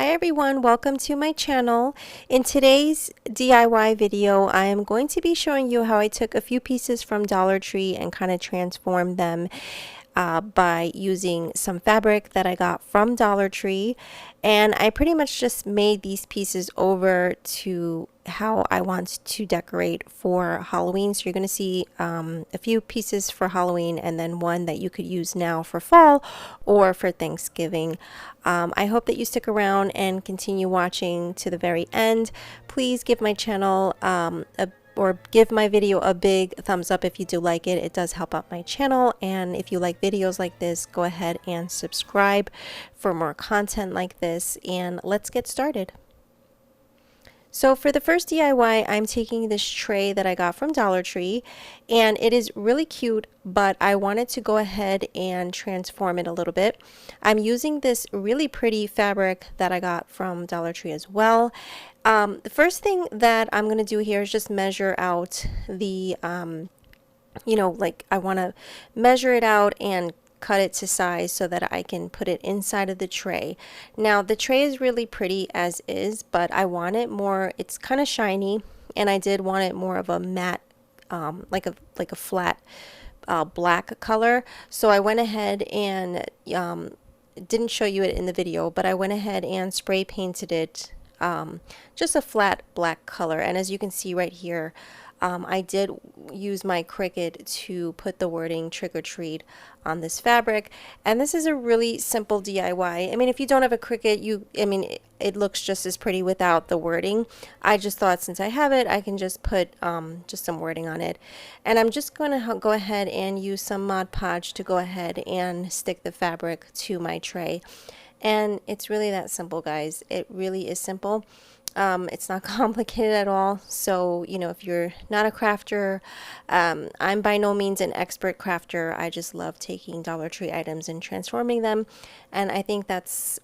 Hi everyone, welcome to my channel. In today's DIY video, I am going to be showing you how I took a few pieces from Dollar Tree and kind of transformed them by using some fabric that I got from Dollar Tree. And I pretty much just made these pieces over to how I want to decorate for Halloween. So you're going to see a few pieces for Halloween and then one that you could use now for fall or for Thanksgiving. I hope that you stick around and continue watching to the very end. Please give my channel or give my video a big thumbs up if you do like it. It does help out my channel, and if you like videos like this, go ahead and subscribe for more content like this, and let's get started. So for the first DIY, I'm taking this tray that I got from Dollar Tree, and it is really cute, but I wanted to go ahead and transform it a little bit. I'm using this really pretty fabric that I got from Dollar Tree as well. The first thing that I'm going to do here is just measure out the, like I want to measure it out and cut it to size so that I can put it inside of the tray. Now the tray is really pretty as is, but I want it more, it's kind of shiny, and I did want it more of a matte, like a flat black color. So I went ahead and didn't show you it in the video, but I went ahead and spray painted it just a flat black color. And as you can see right here, I did use my Cricut to put the wording trick or treat on this fabric, and this is a really simple DIY. I mean, if you don't have a Cricut, it looks just as pretty without the wording. I just thought since I have it, I can just put just some wording on it. And I'm just going to go ahead and use some Mod Podge to go ahead and stick the fabric to my tray. And it's really that simple, guys. It really is simple. It's not complicated at all. So, if you're not a crafter, I'm by no means an expert crafter. I just love taking Dollar Tree items and transforming them. And I think that's,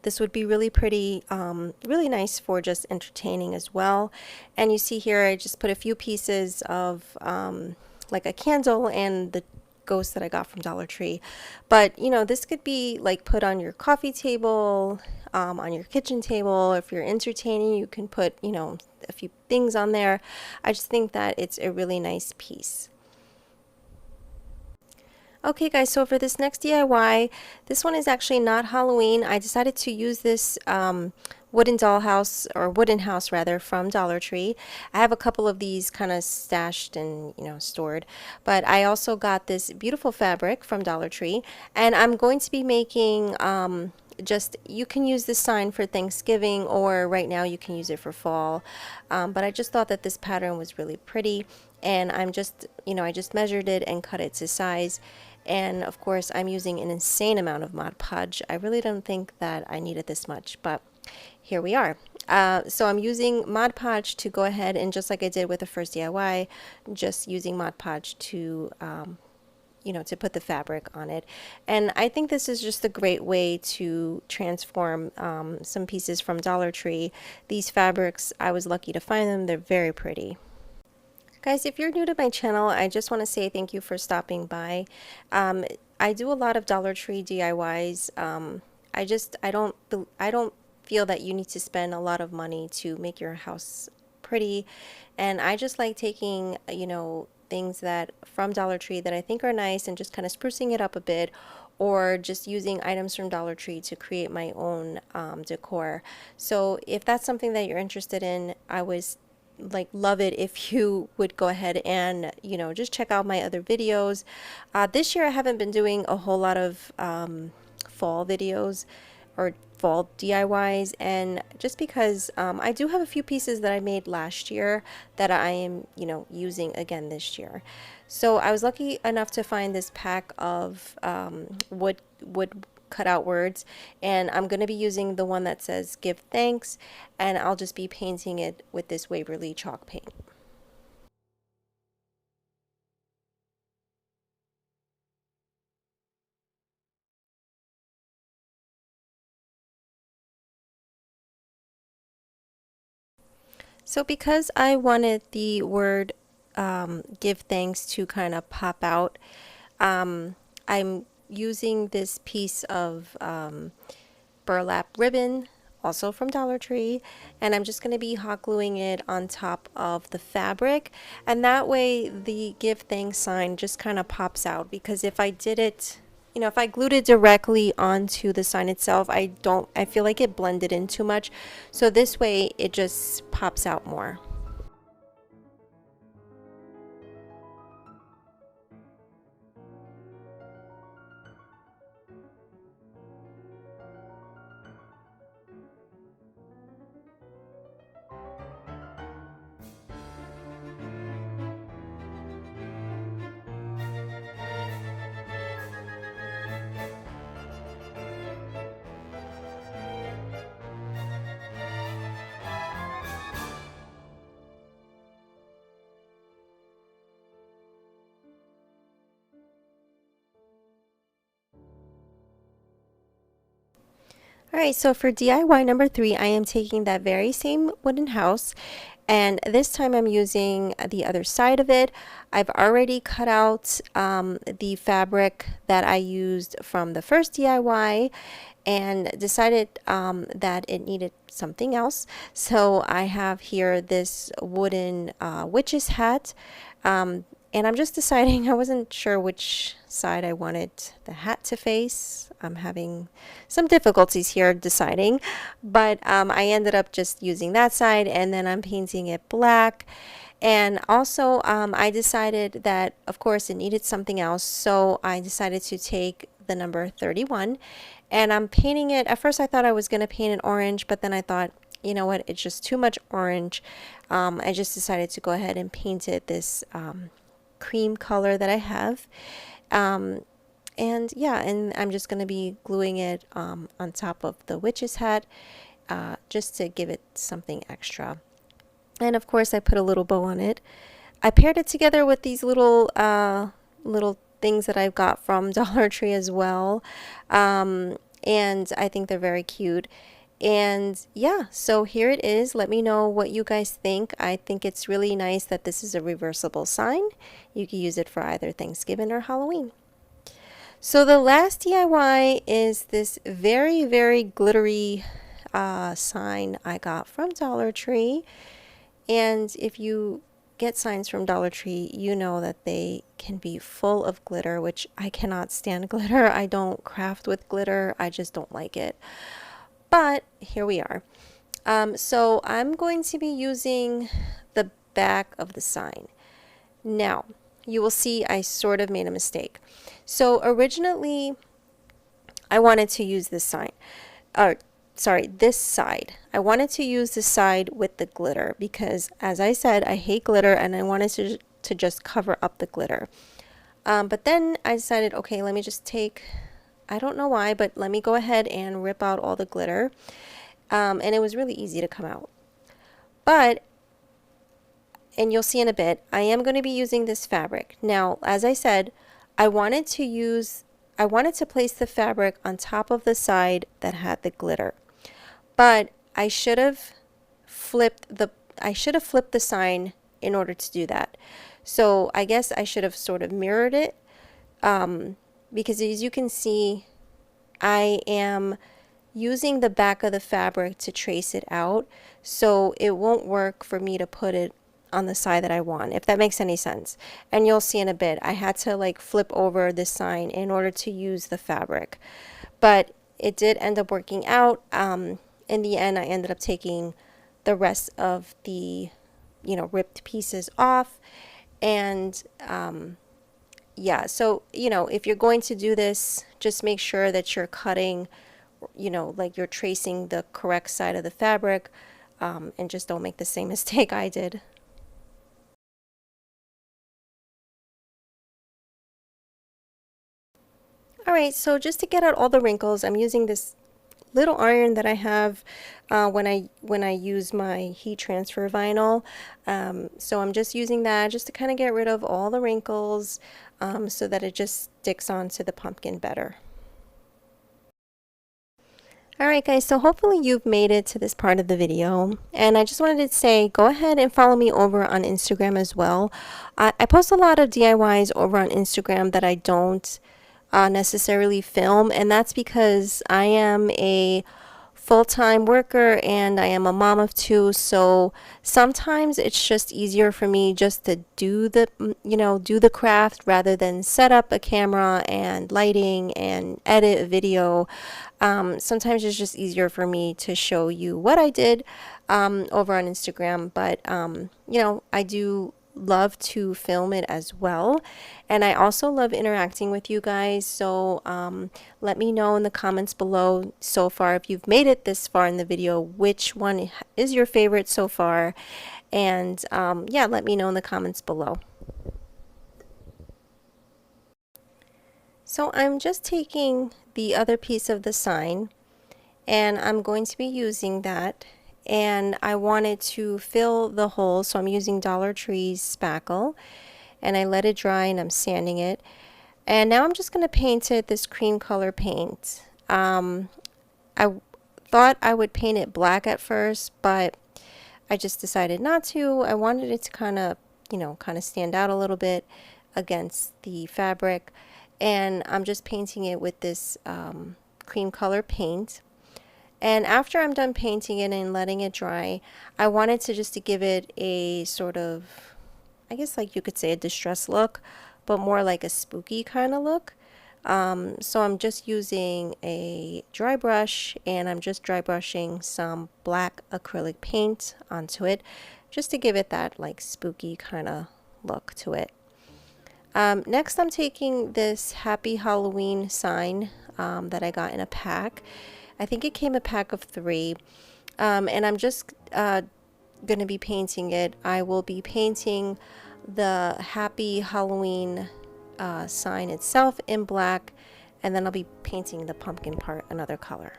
this would be really pretty, really nice for just entertaining as well. And you see here, I just put a few pieces of like a candle and the ghost that I got from Dollar Tree. But this could be like put on your coffee table, on your kitchen table. If you're entertaining, you can put a few things on there. I just think that it's a really nice piece. Okay guys, so for this next DIY, this one is actually not Halloween. I decided to use this wooden dollhouse, or wooden house rather, from Dollar Tree. I have a couple of these kind of stashed and stored, but I also got this beautiful fabric from Dollar Tree, and I'm going to be making you can use this sign for Thanksgiving, or right now you can use it for fall, but I just thought that this pattern was really pretty, and I just measured it and cut it to size. And of course I'm using an insane amount of Mod Podge. I really don't think that I needed this much, but here we are. So I'm using Mod Podge to go ahead and, just like I did with the first DIY, just using Mod Podge to to put the fabric on it. And I think this is just a great way to transform some pieces from Dollar Tree. These fabrics, I was lucky to find them. They're very pretty. Guys, if you're new to my channel, I just want to say thank you for stopping by. I do a lot of Dollar Tree DIYs. I don't feel that you need to spend a lot of money to make your house pretty, and I just like taking things that from Dollar Tree that I think are nice and just kind of sprucing it up a bit, or just using items from Dollar Tree to create my own decor. So if that's something that you're interested in, I was love it if you would go ahead and just check out my other videos. This year I haven't been doing a whole lot of fall videos or fall DIYs, and just because I do have a few pieces that I made last year that I am using again this year. So I was lucky enough to find this pack of wood cut out words, and I'm going to be using the one that says give thanks, and I'll just be painting it with this Waverly chalk paint. So because I wanted the word give thanks to kind of pop out, I'm using this piece of burlap ribbon, also from Dollar Tree, and I'm just going to be hot gluing it on top of the fabric, and that way the give thanks sign just kind of pops out, because if I did it, you know, if I glued it directly onto the sign itself, I feel like it blended in too much, so this way it just pops out more. Alright, so for DIY number 3, I am taking that very same wooden house, and this time I'm using the other side of it. I've already cut out the fabric that I used from the first DIY and decided that it needed something else. So I have here this wooden witch's hat. And I'm just deciding, I wasn't sure which side I wanted the hat to face. I'm having some difficulties here deciding, but I ended up just using that side, and then I'm painting it black. And also I decided that, of course, it needed something else, so I decided to take the number 31, and I'm painting it. At first I thought I was going to paint it orange, but then I thought, you know what, it's just too much orange. I just decided to go ahead and paint it this cream color that I have, and yeah, and I'm just going to be gluing it on top of the witch's hat, just to give it something extra. And of course I put a little bow on it. I paired it together with these little things that I've got from Dollar Tree as well, and I think they're very cute. And yeah, so here it is. Let me know what you guys think. I think it's really nice that this is a reversible sign. You can use it for either Thanksgiving or Halloween. So the last DIY is this very, very glittery sign I got from Dollar Tree. And if you get signs from Dollar Tree, you know that they can be full of glitter, which I cannot stand glitter. I don't craft with glitter. I just don't like it. But here we are. So I'm going to be using the back of the sign. Now, you will see I sort of made a mistake. So originally, I wanted to use this sign. This side. I wanted to use the side with the glitter because, as I said, I hate glitter and I wanted to just cover up the glitter. But then I decided, okay, let me just take, I don't know why, but let me go ahead and rip out all the glitter. And it was really easy to come out. But, and you'll see in a bit, I am going to be using this fabric. Now, as I said, I wanted to place the fabric on top of the side that had the glitter. But I should have flipped the sign in order to do that. So I guess I should have sort of mirrored it, because as you can see, I am using the back of the fabric to trace it out, so it won't work for me to put it on the side that I want, if that makes any sense. And you'll see in a bit, I had to like flip over the sign in order to use the fabric. But it did end up working out. In the end, I ended up taking the rest of the, ripped pieces off. And yeah, so, if you're going to do this, just make sure that you're cutting, like you're tracing the correct side of the fabric, and just don't make the same mistake I did. Alright, so just to get out all the wrinkles, I'm using this little iron that I have when I use my heat transfer vinyl. So I'm just using that just to kind of get rid of all the wrinkles, so that it just sticks onto the pumpkin better. Alright guys, so hopefully you've made it to this part of the video, and I just wanted to say go ahead and follow me over on Instagram as well. I post a lot of DIYs over on Instagram that I don't necessarily film, and that's because I am a full-time worker and I am a mom of two, so sometimes it's just easier for me just to do the do the craft rather than set up a camera and lighting and edit a video. Sometimes it's just easier for me to show you what I did over on Instagram, but I do love to film it as well, and I also love interacting with you guys, so let me know in the comments below so far, if you've made it this far in the video, which one is your favorite so far, and yeah, let me know in the comments below. So I'm just taking the other piece of the sign and I'm going to be using that, and I wanted to fill the hole, so I'm using Dollar Tree's spackle, and I let it dry and I'm sanding it, and now I'm just going to paint it this cream color paint. I thought I would paint it black at first, but I just decided not to. I wanted it to kind of stand out a little bit against the fabric, and I'm just painting it with this cream color paint. And after I'm done painting it and letting it dry, I wanted to give it a sort of, I guess like you could say a distressed look, but more like a spooky kind of look. So I'm just using a dry brush, and I'm just dry brushing some black acrylic paint onto it just to give it that like spooky kind of look to it. Next I'm taking this Happy Halloween sign that I got in a pack. I think it came a pack of 3, and I'm just going to be painting it. I will be painting the Happy Halloween sign itself in black, and then I'll be painting the pumpkin part another color.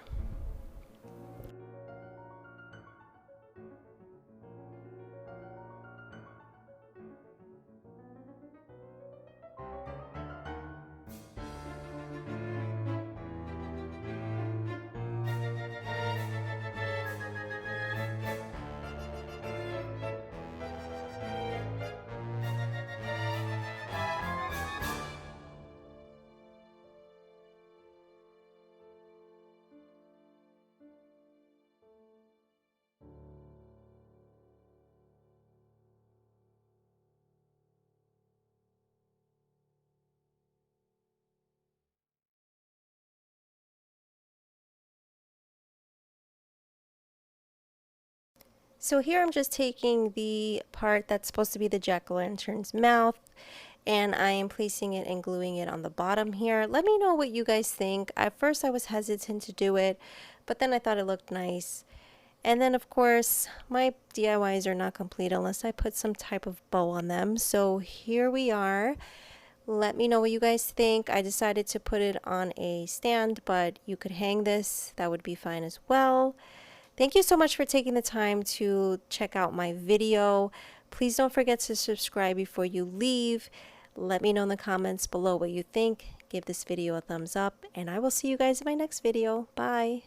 So here I'm just taking the part that's supposed to be the jack-o'-lantern's mouth, and I am placing it and gluing it on the bottom here. Let me know what you guys think. At first I was hesitant to do it, but then I thought it looked nice. And then of course my DIYs are not complete unless I put some type of bow on them. So here we are. Let me know what you guys think. I decided to put it on a stand, but you could hang this. That would be fine as well. Thank you so much for taking the time to check out my video. Please don't forget to subscribe before you leave. Let me know in the comments below what you think. Give this video a thumbs up, and I will see you guys in my next video. Bye.